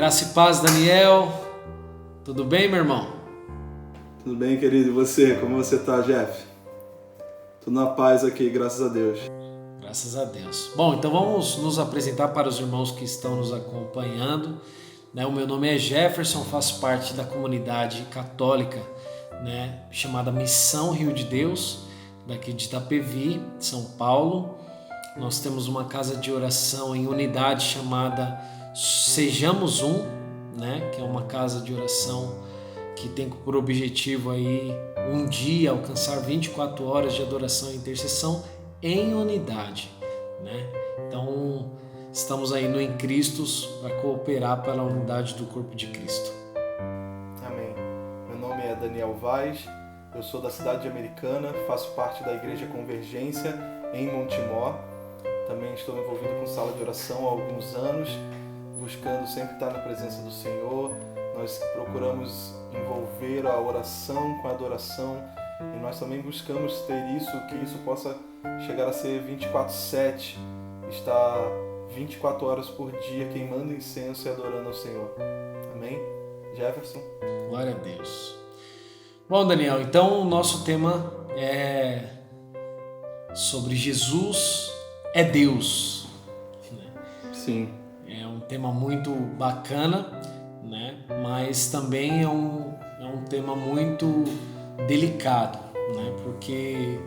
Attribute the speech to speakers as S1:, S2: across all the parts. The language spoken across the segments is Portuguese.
S1: Graça e paz, Daniel. Tudo bem, meu irmão?
S2: Tudo bem, querido. E você? Como você tá, Jeff? Tudo na paz aqui, graças a Deus.
S1: Graças a Deus. Bom, então vamos nos apresentar para os irmãos que estão nos acompanhando. O meu nome é Jefferson, faço parte da comunidade católica chamada Missão Rio de Deus, daqui de Itapevi, São Paulo. Nós temos uma casa de oração em unidade chamada Sejamos Um, que é uma casa de oração que tem por objetivo aí um dia alcançar 24 horas de adoração e intercessão em unidade. Então estamos aí no Em Cristos para cooperar pela unidade do corpo de Cristo.
S2: Amém. Meu nome é Daniel Vaz, eu sou da cidade de Americana, faço parte da Igreja Convergência em Montemor. Também estou envolvido com sala de oração há alguns anos, buscando sempre estar na presença do Senhor. Nós procuramos envolver a oração com a adoração e nós também buscamos ter isso, que isso possa chegar a ser 24/7, estar 24 horas por dia queimando incenso e adorando ao Senhor. Amém? Jefferson?
S1: Glória a Deus. Bom, Daniel, então o nosso tema é sobre Jesus é Deus.
S2: Sim.
S1: É um tema muito bacana, mas também é um tema muito delicado, porque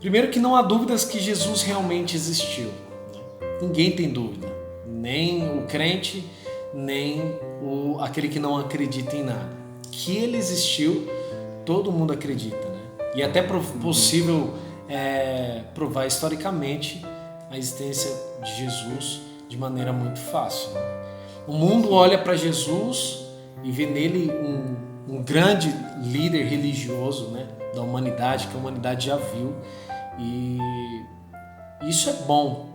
S1: primeiro que não há dúvidas que Jesus realmente existiu. Ninguém tem dúvida, nem o crente, nem aquele que não acredita em nada. Que ele existiu, todo mundo acredita, E até possível provar historicamente a existência de Jesus de maneira muito fácil. O mundo olha para Jesus e vê nele um grande líder religioso, da humanidade, que a humanidade já viu, e isso é bom,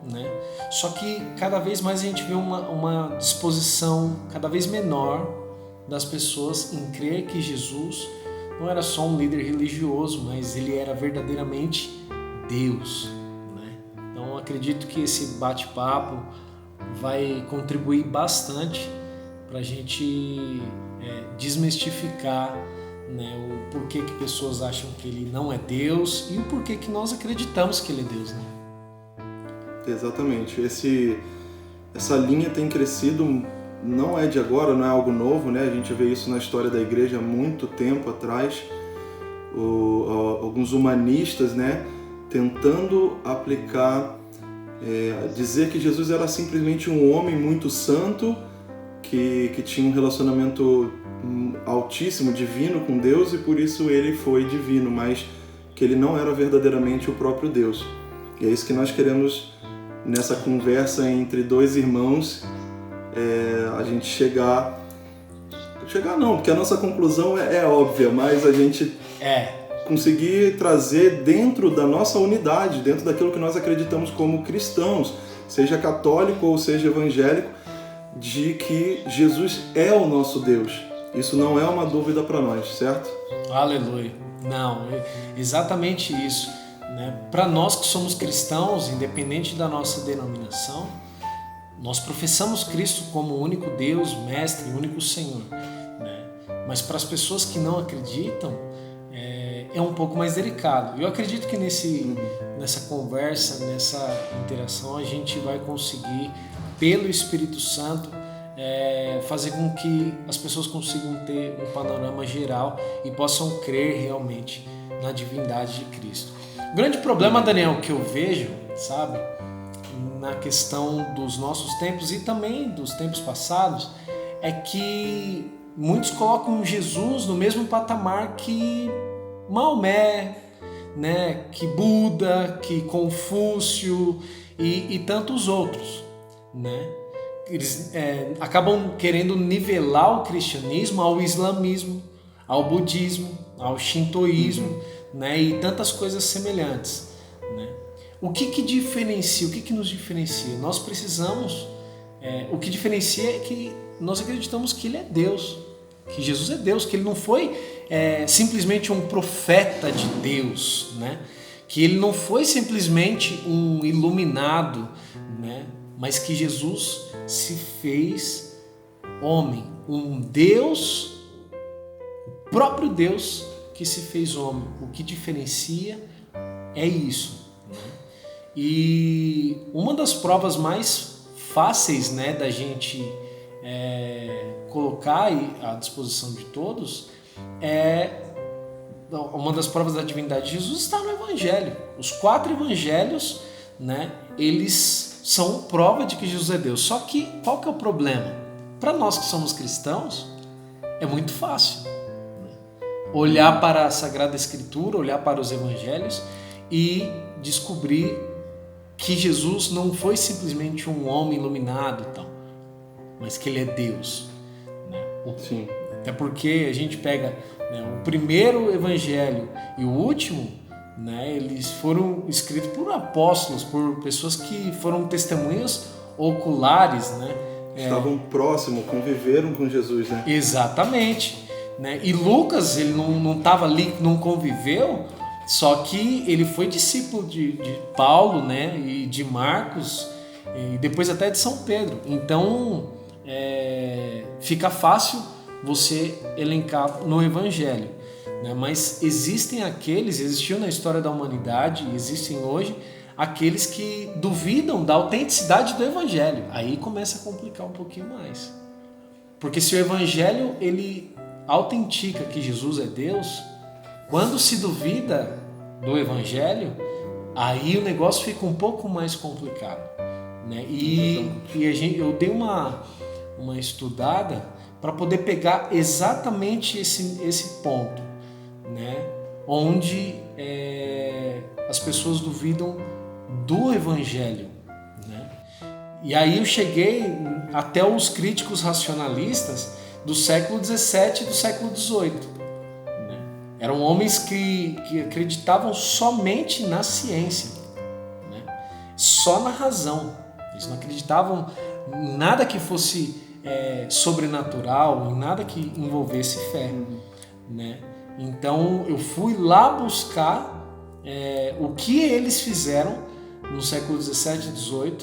S1: Só que cada vez mais a gente vê uma disposição cada vez menor das pessoas em crer que Jesus não era só um líder religioso, mas ele era verdadeiramente Deus. Então acredito que esse bate-papo vai contribuir bastante para a gente desmistificar o porquê que pessoas acham que ele não é Deus e o porquê que nós acreditamos que ele é Deus.
S2: Exatamente. Essa linha tem crescido, não é de agora, não é algo novo, A gente vê isso na história da igreja há muito tempo atrás. Alguns humanistas, tentando aplicar, dizer que Jesus era simplesmente um homem muito santo, que tinha um relacionamento altíssimo, divino com Deus, e por isso ele foi divino, mas que ele não era verdadeiramente o próprio Deus. E é isso que nós queremos nessa conversa entre dois irmãos, a gente chegar não, porque a nossa conclusão é óbvia, mas a gente conseguir trazer dentro da nossa unidade, dentro daquilo que nós acreditamos como cristãos, seja católico ou seja evangélico, de que Jesus é o nosso Deus. Isso não é uma dúvida para nós, certo?
S1: Aleluia. Não, exatamente isso. Para nós que somos cristãos, independente da nossa denominação, nós professamos Cristo como o único Deus, Mestre, o único Senhor. Mas para as pessoas que não acreditam, é um pouco mais delicado. Eu acredito que nessa conversa, nessa interação, a gente vai conseguir, pelo Espírito Santo, fazer com que as pessoas consigam ter um panorama geral e possam crer realmente na divindade de Cristo. O grande problema, Daniel, que eu vejo, na questão dos nossos tempos e também dos tempos passados, é que muitos colocam Jesus no mesmo patamar que Maomé, que Buda, que Confúcio e tantos outros, Eles acabam querendo nivelar o cristianismo ao islamismo, ao budismo, ao shintoísmo, e tantas coisas semelhantes. O que diferencia? O que nos diferencia? Nós precisamos... o que diferencia é que nós acreditamos que ele é Deus, que Jesus é Deus, que ele não foi simplesmente um profeta de Deus, que ele não foi simplesmente um iluminado, mas que Jesus se fez homem, um Deus, o próprio Deus que se fez homem. O que diferencia é isso, né? E uma das provas mais fáceis, né, da gente colocar à disposição de todos uma das provas da divindade de Jesus está no Evangelho. Os 4 Evangelhos, né, eles são prova de que Jesus é Deus. Só que qual que é o problema? Para nós que somos cristãos, é muito fácil, né, olhar para a Sagrada Escritura, olhar para os Evangelhos e descobrir que Jesus não foi simplesmente um homem iluminado, tal, mas que ele é Deus, né?
S2: Sim.
S1: Até porque a gente pega, né, o primeiro evangelho e o último, né, eles foram escritos por apóstolos, por pessoas que foram testemunhas oculares, né?
S2: Estavam próximos, conviveram com Jesus, né?
S1: Exatamente, né? E Lucas, ele não estava ali, não conviveu, só que ele foi discípulo de Paulo, né, e de Marcos, e depois até de São Pedro. Então, fica fácil você elencar no Evangelho, né? Mas existiu na história da humanidade, existem hoje, aqueles que duvidam da autenticidade do Evangelho. Aí começa a complicar um pouquinho mais. Porque se o Evangelho ele autentica que Jesus é Deus, quando se duvida do Evangelho, aí o negócio fica um pouco mais complicado, né? Eu dei uma estudada para poder pegar exatamente esse ponto, né? Onde as pessoas duvidam do Evangelho, né? E aí eu cheguei até os críticos racionalistas do século XVII e do século XVIII. Eram homens que acreditavam somente na ciência, né? Só na razão. Eles não acreditavam em nada que fosse sobrenatural, em nada que envolvesse fé, né? Então eu fui lá buscar o que eles fizeram no século XVII e XVIII,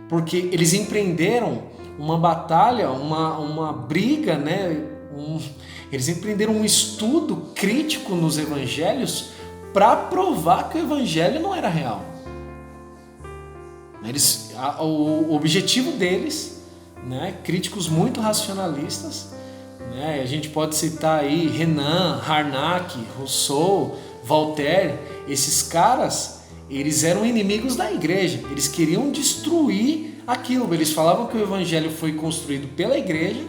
S1: porque eles empreenderam uma batalha, uma briga, né? Eles empreenderam um estudo crítico nos evangelhos para provar que o evangelho não era real. O objetivo deles, né, críticos muito racionalistas, né, a gente pode citar aí Renan, Harnack, Rousseau, Voltaire. Esses caras, eles eram inimigos da igreja, eles queriam destruir aquilo. Eles falavam que o evangelho foi construído pela igreja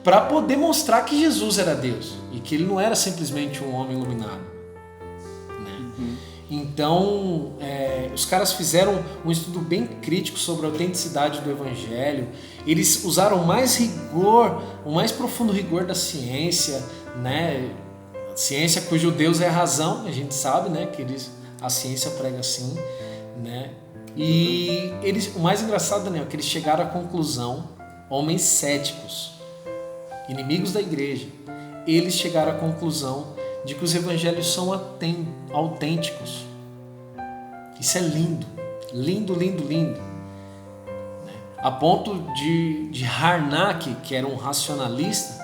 S1: para poder mostrar que Jesus era Deus e que ele não era simplesmente um homem iluminado, né? Então, os caras fizeram um estudo bem crítico sobre a autenticidade do Evangelho. Eles usaram mais rigor, o mais profundo rigor da ciência, né? Ciência cujo Deus é a razão, a gente sabe, né? Que a ciência prega assim, né? E o mais engraçado, Daniel, é que eles chegaram à conclusão, homens céticos, inimigos da igreja, eles chegaram à conclusão de que os evangelhos são autênticos. Isso é lindo, lindo, lindo, lindo. A ponto de Harnack, que era um racionalista,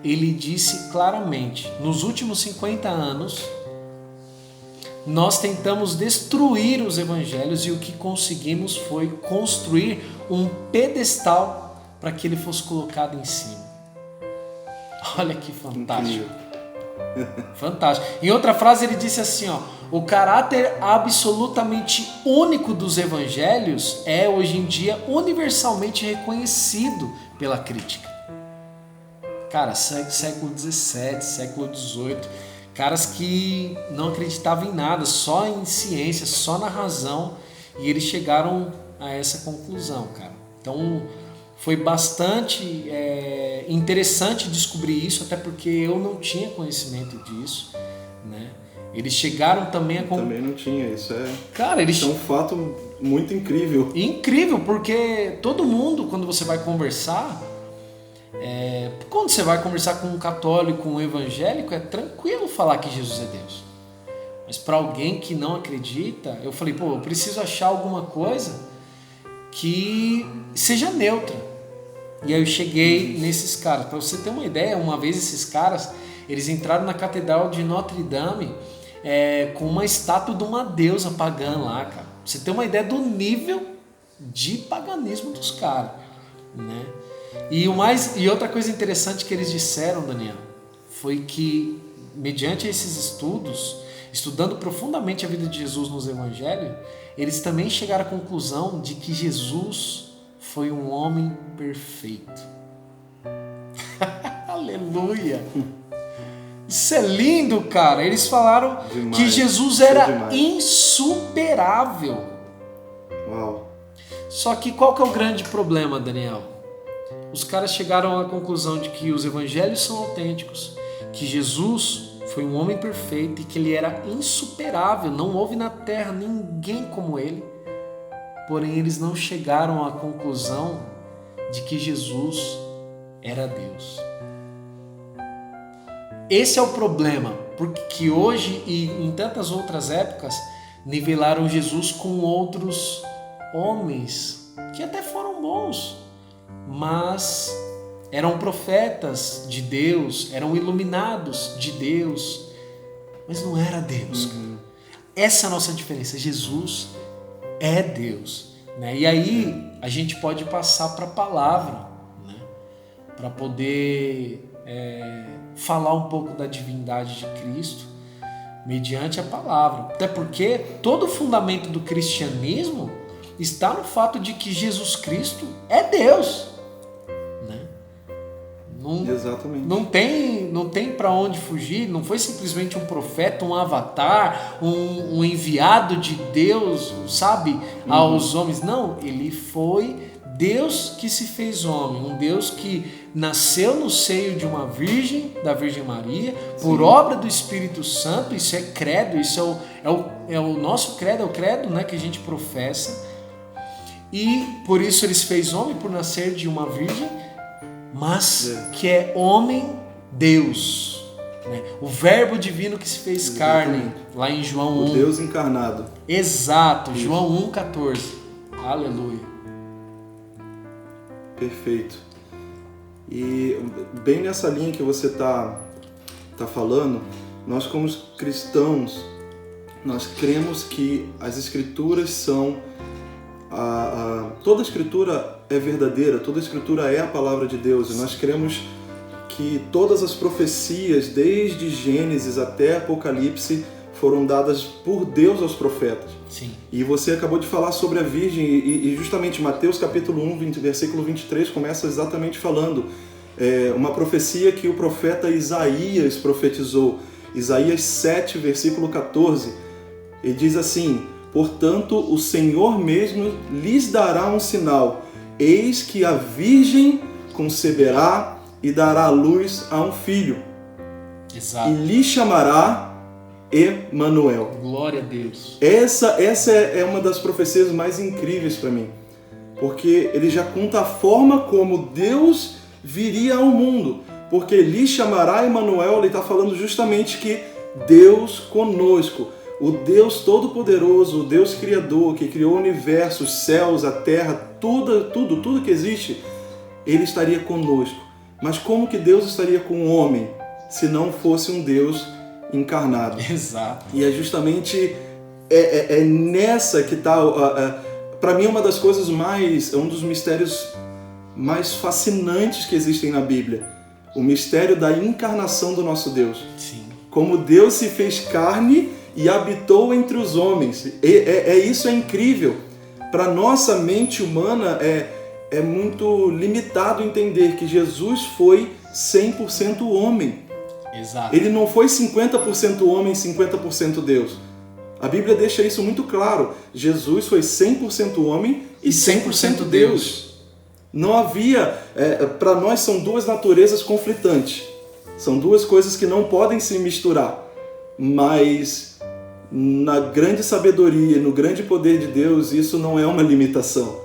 S1: ele disse claramente: nos últimos 50 anos, nós tentamos destruir os evangelhos e o que conseguimos foi construir um pedestal para que ele fosse colocado em cima. Olha que fantástico. Fantástico. Em outra frase ele disse assim, o caráter absolutamente único dos evangelhos é hoje em dia universalmente reconhecido pela crítica. Cara, século XVII, século XVIII, caras que não acreditavam em nada, só em ciência, só na razão, e eles chegaram a essa conclusão, cara. Então foi bastante interessante descobrir isso, até porque eu não tinha conhecimento disso, né? Eles chegaram também a...
S2: Também não tinha, isso
S1: Cara,
S2: isso é um fato muito incrível.
S1: Incrível, porque todo mundo, quando você vai conversar, quando você vai conversar com um católico, um evangélico, é tranquilo falar que Jesus é Deus. Mas para alguém que não acredita, eu falei, eu preciso achar alguma coisa que seja neutra, E aí eu cheguei nesses caras. Para você ter uma ideia, uma vez esses caras, eles entraram na Catedral de Notre Dame com uma estátua de uma deusa pagã lá, cara. Pra você ter uma ideia do nível de paganismo dos caras, né? E outra coisa interessante que eles disseram, Daniel, foi que mediante esses estudos, estudando profundamente a vida de Jesus nos evangelhos, eles também chegaram à conclusão de que Jesus foi um homem perfeito. Aleluia! Isso é lindo, cara. Eles falaram demais, que Jesus era insuperável.
S2: Uau!
S1: Só que qual que é o grande problema, Daniel? Os caras chegaram à conclusão de que os evangelhos são autênticos, que Jesus foi um homem perfeito e que ele era insuperável, não houve na terra ninguém como ele. Porém, eles não chegaram à conclusão de que Jesus era Deus. Esse é o problema, porque hoje e em tantas outras épocas nivelaram Jesus com outros homens que até foram bons, mas eram profetas de Deus, eram iluminados de Deus, mas não era Deus. Essa é a nossa diferença. Jesus é Deus, né? E aí a gente pode passar para a palavra, né? Para poder falar um pouco da divindade de Cristo mediante a palavra. Até porque todo o fundamento do cristianismo está no fato de que Jesus Cristo é Deus.
S2: Exatamente.
S1: Não tem para onde fugir. Não foi simplesmente um profeta, um avatar, um enviado de Deus, sabe, aos homens. Não, ele foi Deus que se fez homem, um Deus que nasceu no seio de uma virgem, da Virgem Maria, por obra do Espírito Santo. Isso é credo, isso é o nosso credo, é o credo, né, que a gente professa. E por isso ele se fez homem, por nascer de uma virgem, mas que é homem Deus, né? O verbo divino que se fez carne, lá em João 1.
S2: O Deus encarnado.
S1: Exato, isso. João 1,14. Aleluia.
S2: Perfeito. E bem nessa linha que você tá falando, nós como cristãos, nós cremos que as Escrituras são... toda a Escritura é verdadeira, toda a Escritura é a palavra de Deus, e nós cremos que todas as profecias, desde Gênesis até Apocalipse, foram dadas por Deus aos profetas.
S1: Sim.
S2: E você acabou de falar sobre a Virgem, e justamente Mateus capítulo 1, versículo 23, começa exatamente falando uma profecia que o profeta Isaías profetizou. Isaías 7, versículo 14, ele diz assim: portanto, o Senhor mesmo lhes dará um sinal. Eis que a Virgem conceberá e dará à luz a um filho.
S1: Exato.
S2: E lhe chamará Emanuel.
S1: Glória a Deus.
S2: Essa é uma das profecias mais incríveis para mim. Porque ele já conta a forma como Deus viria ao mundo. Porque lhe chamará Emanuel, ele está falando justamente que Deus conosco. O Deus Todo-Poderoso, o Deus Criador, que criou o universo, os céus, a terra, tudo que existe, Ele estaria conosco. Mas como que Deus estaria com o homem, se não fosse um Deus encarnado?
S1: Exato.
S2: E é justamente nessa que está, para mim, uma das coisas um dos mistérios mais fascinantes que existem na Bíblia. O mistério da encarnação do nosso Deus.
S1: Sim. Como
S2: Deus se fez carne e habitou entre os homens. Isso é incrível. Para nossa mente humana é muito limitado entender que Jesus foi 100% homem.
S1: Exato.
S2: Ele não foi 50% homem, 50% Deus. A Bíblia deixa isso muito claro. Jesus foi 100% homem e 100% Deus. Não havia... para nós são duas naturezas conflitantes. São duas coisas que não podem se misturar. Mas... na grande sabedoria, no grande poder de Deus, isso não é uma limitação.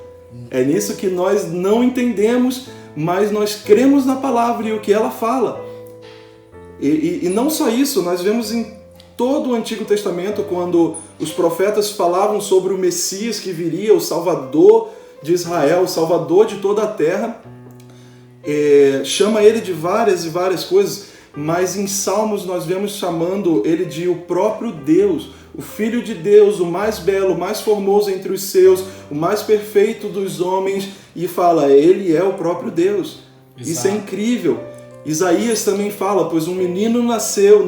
S2: É nisso que nós não entendemos, mas nós cremos na palavra e o que ela fala. E não só isso, nós vemos em todo o Antigo Testamento, quando os profetas falavam sobre o Messias que viria, o Salvador de Israel, o Salvador de toda a terra, chama ele de várias e várias coisas, mas em Salmos nós vemos chamando ele de o próprio Deus, o Filho de Deus, o mais belo, o mais formoso entre os seus, o mais perfeito dos homens, e fala, ele é o próprio Deus. Exato. Isso é incrível. Isaías também fala, pois um menino nasceu,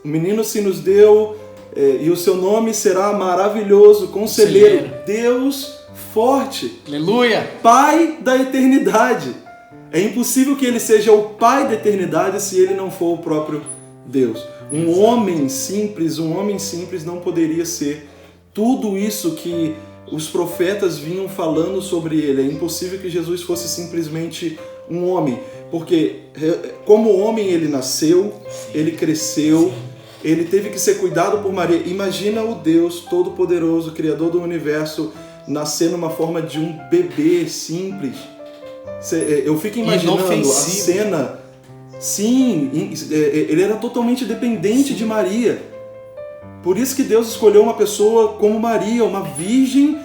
S2: um menino se nos deu, e o seu nome será maravilhoso, conselheiro, Deus forte,
S1: aleluia,
S2: Pai da eternidade. É impossível que ele seja o Pai da eternidade se ele não for o próprio Deus. Um homem simples não poderia ser tudo isso que os profetas vinham falando sobre ele. É impossível que Jesus fosse simplesmente um homem, porque como homem ele nasceu, ele cresceu, ele teve que ser cuidado por Maria. Imagina o Deus Todo-Poderoso, Criador do Universo, nascer numa forma de um bebê simples. Eu fico imaginando a cena. Sim, ele era totalmente dependente de Maria. Por isso que Deus escolheu uma pessoa como Maria, uma virgem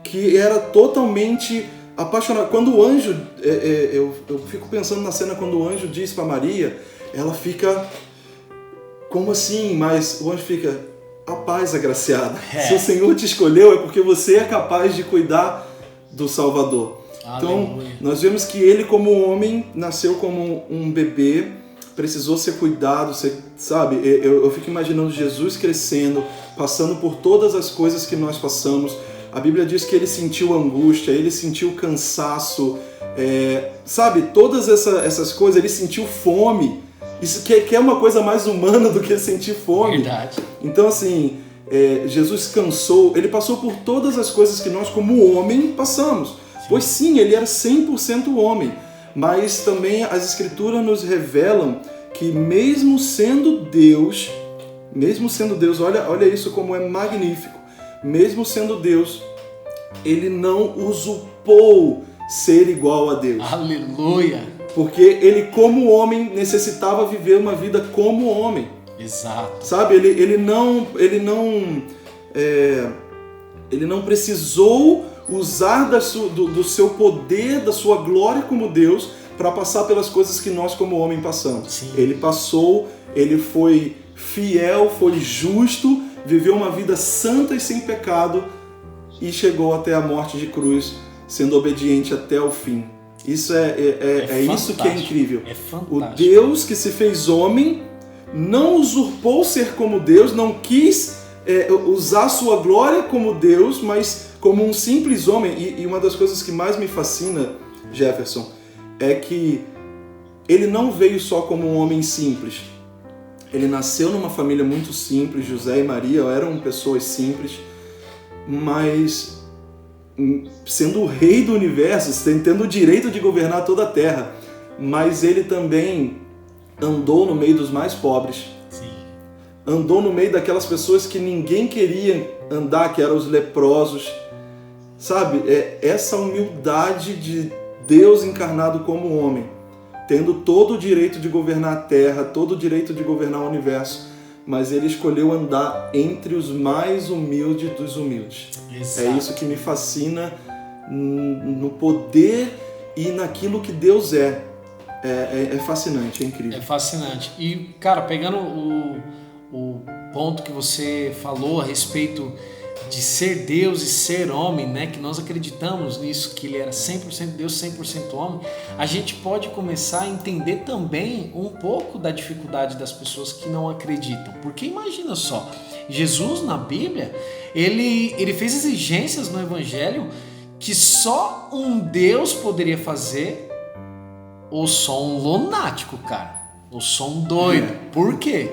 S2: que era totalmente apaixonada. Quando o anjo, eu fico pensando na cena quando o anjo diz para Maria, ela fica, como assim? Mas o anjo fica, a paz agraciada. Se o Senhor te escolheu é porque você é capaz de cuidar do Salvador. Então, nós vemos que ele, como homem, nasceu como um bebê, precisou ser cuidado, sabe? Eu fico imaginando Jesus crescendo, passando por todas as coisas que nós passamos. A Bíblia diz que ele sentiu angústia, ele sentiu cansaço, sabe? Todas essas coisas, ele sentiu fome. Isso que é uma coisa mais humana do que sentir fome.
S1: Verdade.
S2: Então, assim, Jesus cansou, ele passou por todas as coisas que nós, como homem, passamos. Pois sim, ele era 100% homem, mas também as Escrituras nos revelam que mesmo sendo Deus, olha isso como é magnífico, mesmo sendo Deus, ele não usurpou ser igual a Deus.
S1: Aleluia!
S2: Porque ele, como homem, necessitava viver uma vida como homem.
S1: Exato.
S2: Sabe, ele não precisou usar do seu poder, da sua glória como Deus, para passar pelas coisas que nós como homem passamos. Sim. Ele passou, ele foi fiel, foi justo, viveu uma vida santa e sem pecado e chegou até a morte de cruz, sendo obediente até o fim. Isso é isso que é incrível.
S1: É fantástico.
S2: O Deus que se fez homem não usurpou ser como Deus, não quis usar sua glória como Deus, mas como um simples homem. E uma das coisas que mais me fascina, Jefferson, é que ele não veio só como um homem simples. Ele nasceu numa família muito simples, José e Maria eram pessoas simples, mas sendo o rei do universo, tendo o direito de governar toda a terra, mas ele também andou no meio dos mais pobres.
S1: Sim.
S2: Andou no meio daquelas pessoas que ninguém queria andar, que eram os leprosos. Sabe, essa humildade de Deus encarnado como homem, tendo todo o direito de governar a terra, todo o direito de governar o universo, mas ele escolheu andar entre os mais humildes dos humildes. Exato. É isso que me fascina no poder e naquilo que Deus é. É fascinante, é incrível.
S1: É fascinante. E, cara, pegando o ponto que você falou a respeito de ser Deus e ser homem, né? Que nós acreditamos nisso, que ele era 100% Deus, 100% homem, a gente pode começar a entender também um pouco da dificuldade das pessoas que não acreditam. Porque imagina só, Jesus na Bíblia, ele fez exigências no Evangelho que só um Deus poderia fazer, ou só um lunático, cara, ou só um doido. Por quê?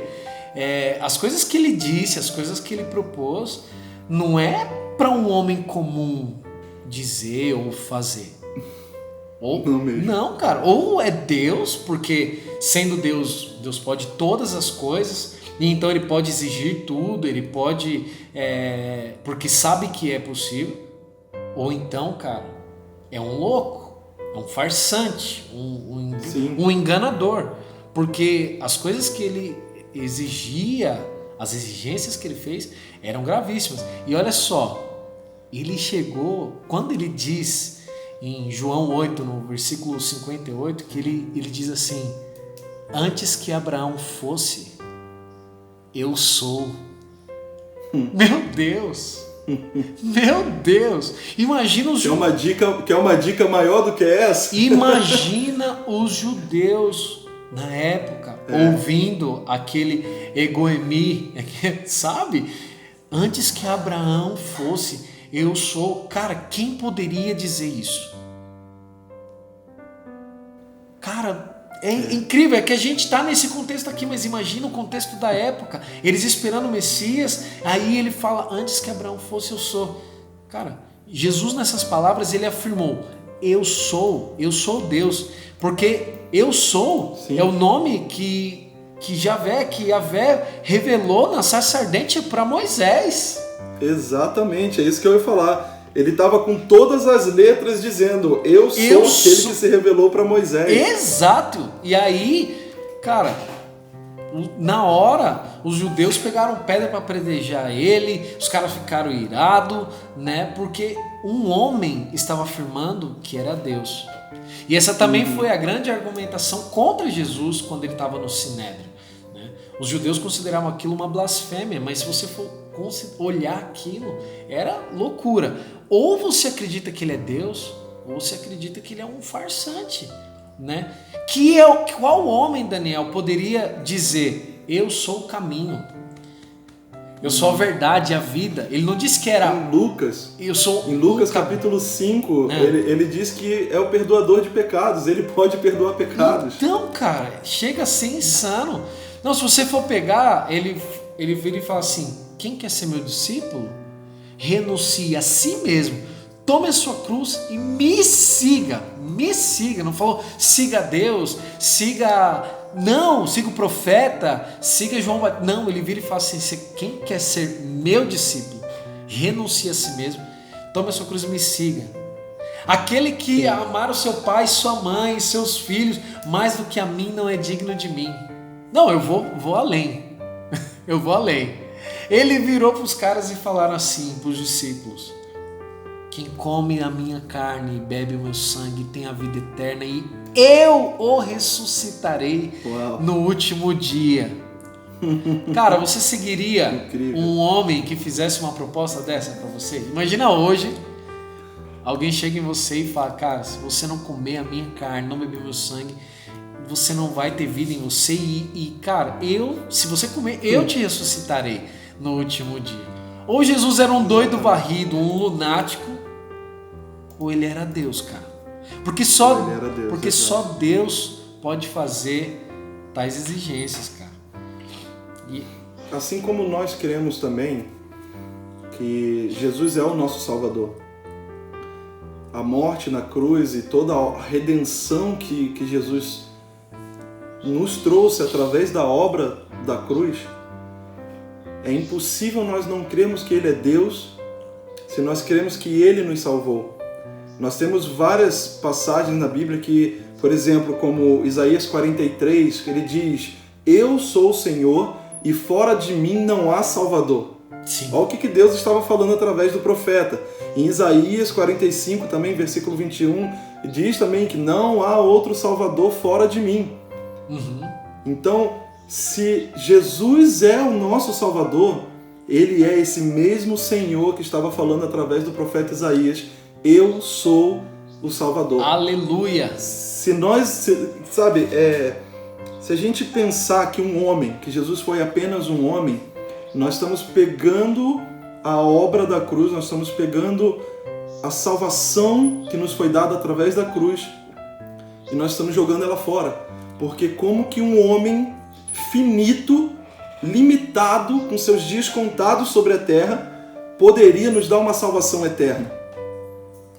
S1: As coisas que ele disse, as coisas que ele propôs, não é para um homem comum dizer ou fazer. Ou, não, cara. Ou é Deus, porque sendo Deus, Deus pode todas as coisas, e então ele pode exigir tudo, ele pode, porque sabe que é possível. Ou então, cara, é um louco, é um farsante, um enganador, porque as coisas que ele exigia, as exigências que ele fez eram gravíssimas. E olha só, ele chegou, quando ele diz em João 8, no versículo 58, que ele diz assim: antes que Abraão fosse, eu sou. Meu Deus! Meu Deus! Imagina os
S2: judeus. Quer uma dica maior do que essa?
S1: Imagina os judeus na época ouvindo aquele Egoemi, sabe? Antes que Abraão fosse, eu sou. Cara, quem poderia dizer isso? Cara, é incrível, é que a gente está nesse contexto aqui, mas imagina o contexto da época, eles esperando o Messias, aí ele fala, antes que Abraão fosse, eu sou. Cara, Jesus nessas palavras, ele afirmou, eu sou Deus, porque eu sou, sim, é o nome que Yahvé revelou na sarça ardente para Moisés.
S2: Exatamente, é isso que eu ia falar. Ele estava com todas as letras dizendo, eu sou aquele que se revelou para Moisés.
S1: Exato. E aí, cara, na hora, os judeus pegaram pedra para apedrejar ele, os caras ficaram irados, né? Porque um homem estava afirmando que era Deus. E essa também foi a grande argumentação contra Jesus quando ele estava no Sinédrio, né? Os judeus consideravam aquilo uma blasfêmia, mas se você for olhar aquilo, era loucura. Ou você acredita que ele é Deus, ou você acredita que ele é um farsante, né? Qual homem, Daniel, poderia dizer, eu sou o caminho, eu sou a verdade e a vida? Ele não disse que era...
S2: Em Lucas capítulo 5, ele diz que é o perdoador de pecados, ele pode perdoar pecados.
S1: Então, cara, chega a ser insano. Não, se você for pegar, ele vira e fala assim, quem quer ser meu discípulo? Renuncie a si mesmo, tome a sua cruz e me siga, não falou siga Deus, siga o profeta, siga João Batista, não, ele vira e fala assim, quem quer ser meu discípulo, renuncie a si mesmo, tome a sua cruz e me siga. Aquele que amar o seu pai, sua mãe, seus filhos, mais do que a mim não é digno de mim. Não, eu vou além, eu vou além. Ele virou para os caras e falaram assim, para os discípulos, quem come a minha carne e bebe o meu sangue tem a vida eterna e eu o ressuscitarei no último dia. Cara, você seguiria um homem que fizesse uma proposta dessa para você? Imagina hoje, alguém chega em você e fala, cara, se você não comer a minha carne, não beber o meu sangue, você não vai ter vida em você cara, se você comer, eu te ressuscitarei no último dia. Ou Jesus era um doido varrido, um lunático, ou ele era Deus, cara. Porque só Deus pode fazer tais exigências, cara.
S2: E assim como nós cremos também que Jesus é o nosso Salvador, a morte na cruz e toda a redenção que Jesus nos trouxe através da obra da cruz, é impossível nós não crermos que Ele é Deus se nós cremos que Ele nos salvou. Nós temos várias passagens na Bíblia que, por exemplo, como Isaías 43, que ele diz, eu sou o Senhor e fora de mim não há Salvador. Sim. Olha o que Deus estava falando através do profeta. Em Isaías 45, também, versículo 21, diz também que não há outro Salvador fora de mim. Então, se Jesus é o nosso Salvador, Ele é esse mesmo Senhor que estava falando através do profeta Isaías, eu sou o Salvador.
S1: Aleluia!
S2: Se a gente pensar que Jesus foi apenas um homem, nós estamos pegando a obra da cruz, nós estamos pegando a salvação que nos foi dada através da cruz e nós estamos jogando ela fora. Porque como que um homem finito, limitado, com seus dias contados sobre a terra, poderia nos dar uma salvação eterna?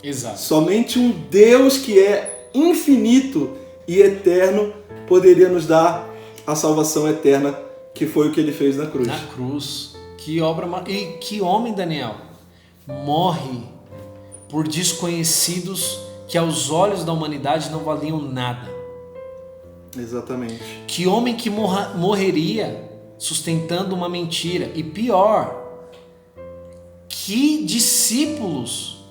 S1: Exato.
S2: Somente um Deus que é infinito e eterno poderia nos dar a salvação eterna, que foi o que Ele fez na cruz.
S1: Na cruz. Que obra... E que homem, Daniel, morre por desconhecidos que aos olhos da humanidade não valiam nada.
S2: Exatamente.
S1: Que homem que morreria sustentando uma mentira. E pior, que discípulos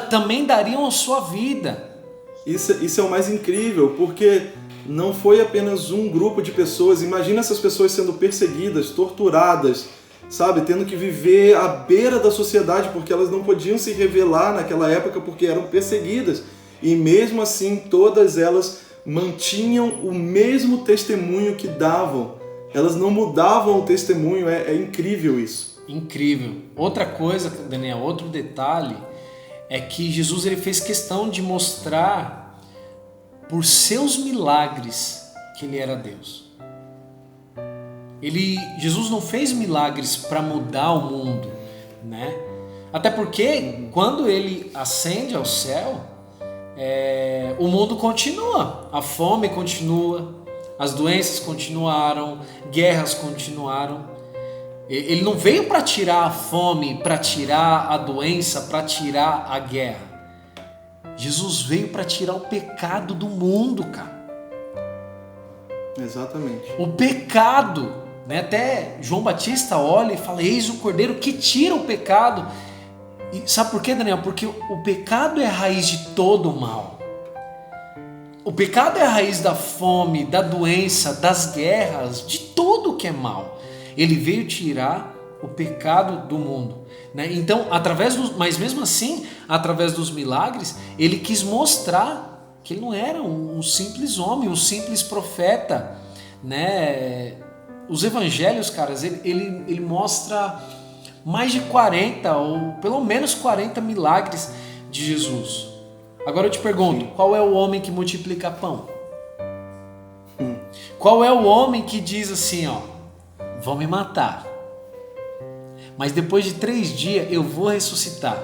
S1: também dariam a sua vida.
S2: Isso é o mais incrível, porque não foi apenas um grupo de pessoas. Imagina essas pessoas sendo perseguidas, torturadas, sabe? Tendo que viver à beira da sociedade, porque elas não podiam se revelar naquela época porque eram perseguidas. E mesmo assim, todas elas mantinham o mesmo testemunho que davam. Elas não mudavam o testemunho. É incrível isso.
S1: Incrível. Outra coisa, Daniel, outro detalhe, é que Jesus ele fez questão de mostrar por seus milagres que ele era Deus. Jesus não fez milagres para mudar o mundo, né? Até porque quando ele ascende ao céu, o mundo continua, a fome continua, as doenças continuaram, guerras continuaram. Ele não veio para tirar a fome, para tirar a doença, para tirar a guerra. Jesus veio para tirar o pecado do mundo, cara.
S2: Exatamente.
S1: O pecado, né? Até João Batista olha e fala: eis o Cordeiro que tira o pecado. E sabe por quê, Daniel? Porque o pecado é a raiz de todo o mal. O pecado é a raiz da fome, da doença, das guerras, de tudo que é mal. Ele veio tirar o pecado do mundo, né? Então, mas mesmo assim, através dos milagres, ele quis mostrar que ele não era um simples homem, um simples profeta, né? Os evangelhos, caras, ele mostra mais de 40 ou pelo menos 40 milagres de Jesus. Agora eu te pergunto, qual é o homem que multiplica pão? Qual é o homem que diz assim, ó: vão me matar, mas depois de 3 dias eu vou ressuscitar?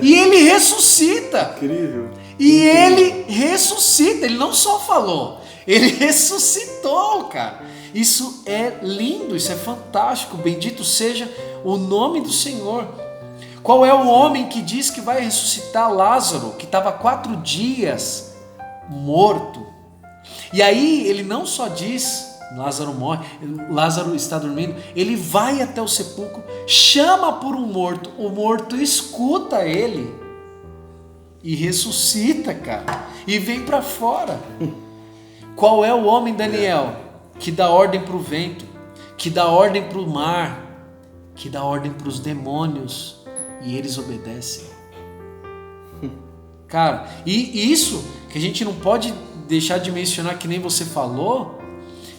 S1: E ele ressuscita.
S2: Incrível.
S1: E ele ressuscita. Ele não só falou, ele ressuscitou, cara. Isso é lindo, isso é fantástico. Bendito seja o nome do Senhor. Qual é o homem que diz que vai ressuscitar Lázaro, que estava 4 dias morto? E aí ele não só diz: Lázaro morre, Lázaro está dormindo. Ele vai até o sepulcro, chama por um morto, o morto escuta ele e ressuscita, cara, e vem para fora. Qual é o homem, Daniel, que dá ordem para o vento, que dá ordem para o mar, que dá ordem para os demônios e eles obedecem? Cara, e isso que a gente não pode deixar de mencionar, que nem você falou,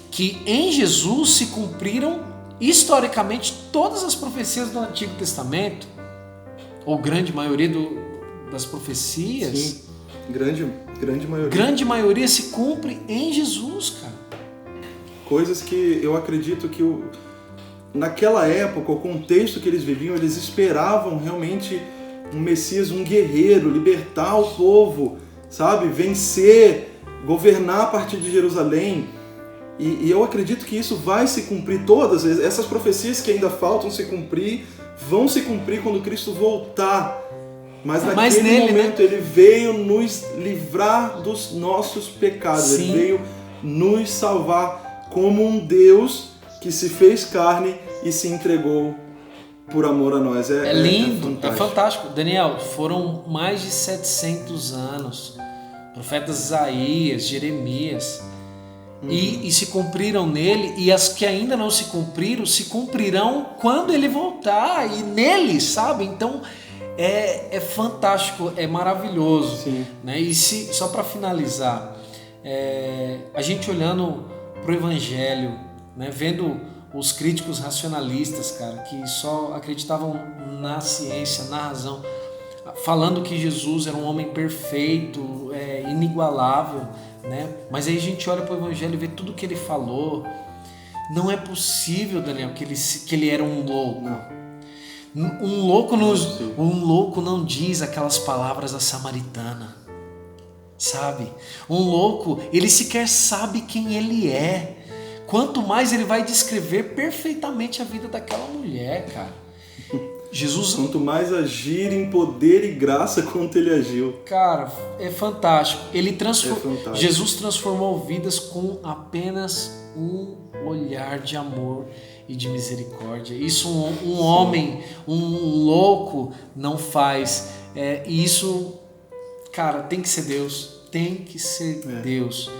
S1: que em Jesus se cumpriram historicamente todas as profecias do Antigo Testamento, ou grande maioria das profecias.
S2: Sim, grande maioria.
S1: Grande maioria se cumpre em Jesus, cara.
S2: Coisas que eu acredito que naquela época, o contexto que eles viviam, eles esperavam realmente um Messias, um guerreiro, libertar o povo, sabe? Vencer, governar a partir de Jerusalém. E eu acredito que isso vai se cumprir. Todas essas profecias que ainda faltam se cumprir, vão se cumprir quando Cristo voltar. Mas naquele momento, né? Ele veio nos livrar dos nossos pecados. Sim. Ele veio nos salvar como um Deus que se fez carne e se entregou por amor a nós.
S1: É lindo, é fantástico. Daniel, foram mais de 700 anos. Profetas Isaías, Jeremias... E se cumpriram nele, e as que ainda não se cumpriram, se cumprirão quando ele voltar, e nele, sabe? Então é fantástico, é maravilhoso.
S2: Sim.
S1: Né? E só para finalizar, a gente olhando para o Evangelho, né? Vendo os críticos racionalistas, cara, que só acreditavam na ciência, na razão, falando que Jesus era um homem perfeito, inigualável, né? Mas aí a gente olha para o Evangelho e vê tudo que ele falou. Não é possível, Daniel, que ele era um louco. Um louco não diz aquelas palavras da samaritana, sabe? Um louco, ele sequer sabe quem ele é. Quanto mais ele vai descrever perfeitamente a vida daquela mulher, cara. Jesus...
S2: Quanto mais agir em poder e graça quanto ele agiu.
S1: Cara, é fantástico. Jesus transformou vidas com apenas um olhar de amor e de misericórdia. Isso um homem, um louco não faz. E isso, cara, tem que ser Deus. Tem que ser Deus.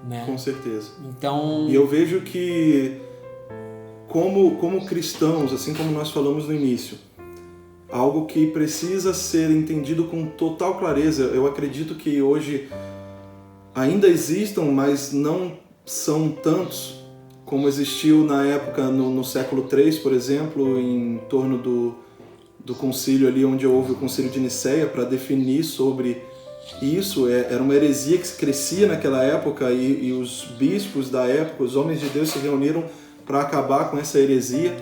S1: Né?
S2: Com certeza.
S1: Então...
S2: E eu vejo que, como cristãos, assim como nós falamos no início, algo que precisa ser entendido com total clareza. Eu acredito que hoje ainda existam, mas não são tantos como existiu na época, no século III, por exemplo, em torno do concílio ali, onde houve o concílio de Nicéia, para definir sobre isso. Era uma heresia que crescia naquela época e os bispos da época, os homens de Deus, se reuniram para acabar com essa heresia.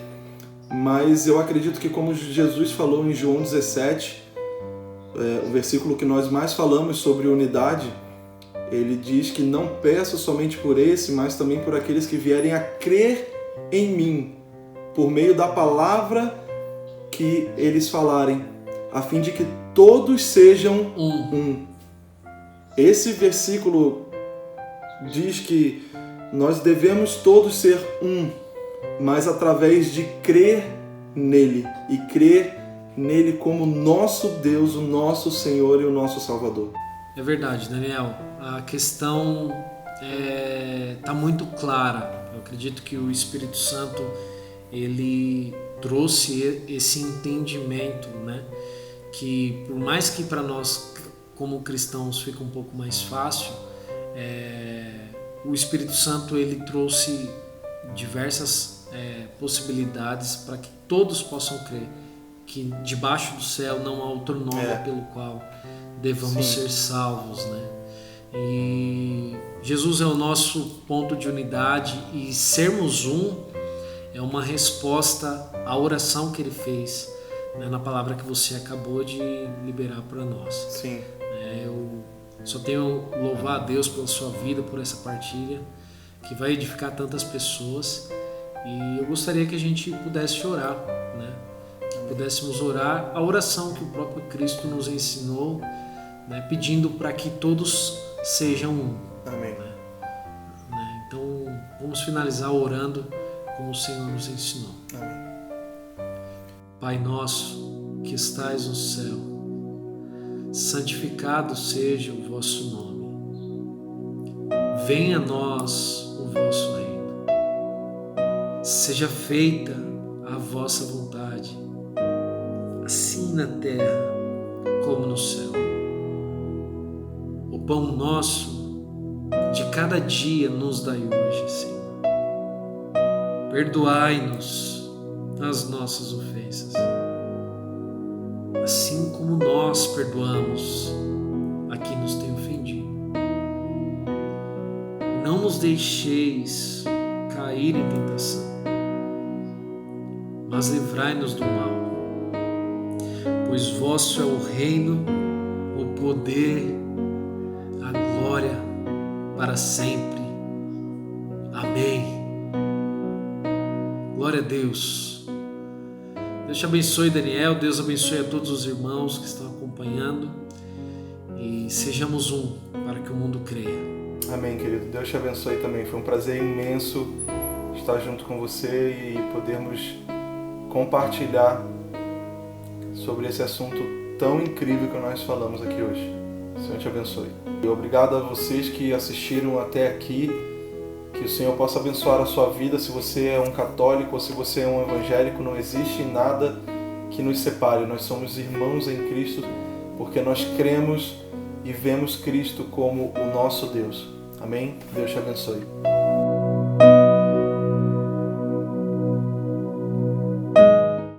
S2: Mas eu acredito que, como Jesus falou em João 17, o versículo que nós mais falamos sobre unidade, ele diz que não peço somente por esse, mas também por aqueles que vierem a crer em mim, por meio da palavra que eles falarem, a fim de que todos sejam um. Esse versículo diz que nós devemos todos ser um, mas através de crer nele e crer nele como nosso Deus, o nosso Senhor e o nosso Salvador.
S1: É verdade, Daniel. A questão está muito clara. Eu acredito que o Espírito Santo ele trouxe esse entendimento, né? Que por mais que para nós como cristãos fica um pouco mais fácil, o Espírito Santo ele trouxe diversas possibilidades para que todos possam crer que debaixo do céu não há outro nome pelo qual devamos ser salvos, né? E Jesus é o nosso ponto de unidade, e sermos um é uma resposta à oração que ele fez, né, na palavra que você acabou de liberar para nós.
S2: Sim.
S1: Eu só tenho a louvar a Deus pela sua vida, por essa partilha que vai edificar tantas pessoas, e eu gostaria que a gente pudesse orar, né? Pudéssemos orar a oração que o próprio Cristo nos ensinou, né? Pedindo para que todos sejam um.
S2: Amém.
S1: Né? Então vamos finalizar orando como o Senhor nos ensinou.
S2: Amém.
S1: Pai nosso que estais no céu, santificado seja o vosso nome. Venha a nós o vosso reino. Seja feita a vossa vontade, assim na terra como no céu. O pão nosso de cada dia nos dai hoje, Senhor. Perdoai-nos as nossas ofensas, assim como nós perdoamos a quem nos tem ofendido. Não nos deixeis cair em tentação, mas livrai-nos do mal, pois vosso é o reino, o poder, a glória para sempre. Amém. Glória a Deus. Deus te abençoe, Daniel. Deus abençoe a todos os irmãos que estão acompanhando, e sejamos um para que o mundo creia.
S2: Amém, querido. Deus te abençoe também. Foi um prazer imenso estar junto com você e podermos compartilhar sobre esse assunto tão incrível que nós falamos aqui hoje. O Senhor te abençoe. E obrigado a vocês que assistiram até aqui. Que o Senhor possa abençoar a sua vida. Se você é um católico ou se você é um evangélico, não existe nada que nos separe. Nós somos irmãos em Cristo porque nós cremos e vemos Cristo como o nosso Deus. Amém? Deus te abençoe.